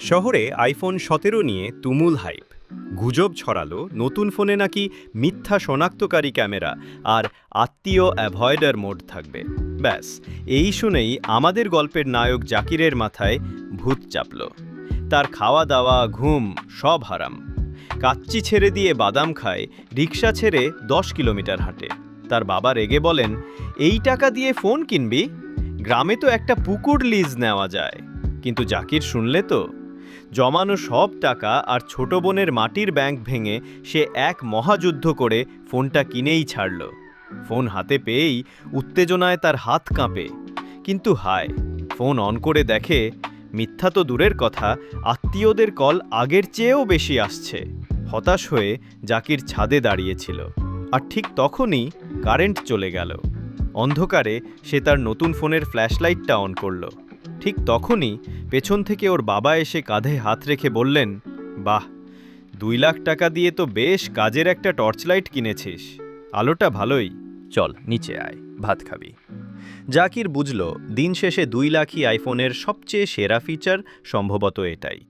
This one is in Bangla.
শহরে আইফোন 17 নিয়ে তুমুল হাইপ। গুজব ছড়ালো নতুন ফোনে নাকি মিথ্যা শনাক্তকারী ক্যামেরা আর আত্মীয় অ্যাভয়েডার মোড থাকবে। ব্যাস, এই শুনেই আমাদের গল্পের নায়ক জাকিরের মাথায় ভূত চাপল। তার খাওয়া দাওয়া ঘুম সব হারাম। কাচ্চি ছেড়ে দিয়ে বাদাম খায়, রিক্সা ছেড়ে 10 কিলোমিটার হাঁটে। তার বাবা রেগে বলেন, এই টাকা দিয়ে ফোন কিনবি? গ্রামে তো একটা পুকুর লিজ নেওয়া যায়। কিন্তু জাকির শুনলে তো, জমানো সব টাকা আর ছোট বোনের মাটির ব্যাংক ভেঙে সে এক মহাযুদ্ধ করে ফোনটা কিনেই ছাড়ল। ফোন হাতে পেয়েই উত্তেজনায় তার হাত কাঁপে। কিন্তু হায়, ফোন অন করে দেখে মিথ্যা তো দূরের কথা, আত্মীয়দের কল আগের চেয়েও বেশি আসছে। হতাশ হয়ে জাকির ছাদে দাঁড়িয়েছিল, আর ঠিক তখনই কারেন্ট চলে গেল। অন্ধকারে সে তার নতুন ফোনের ফ্ল্যাশলাইটটা অন করল। ঠিক তখনই পেছন থেকে ওর বাবা এসে কাঁধে হাত রেখে বললেন, বাহ, 2 লাখ টাকা দিয়ে তো বেশ কাজের একটা টর্চ লাইট কিনেছিস। আলোটা ভালোই, চল নিচে আয়, ভাত খাবি। জাকির বুঝল, দিন শেষে 2 লাখই আইফোনের সবচেয়ে সেরা ফিচার সম্ভবত এটাই।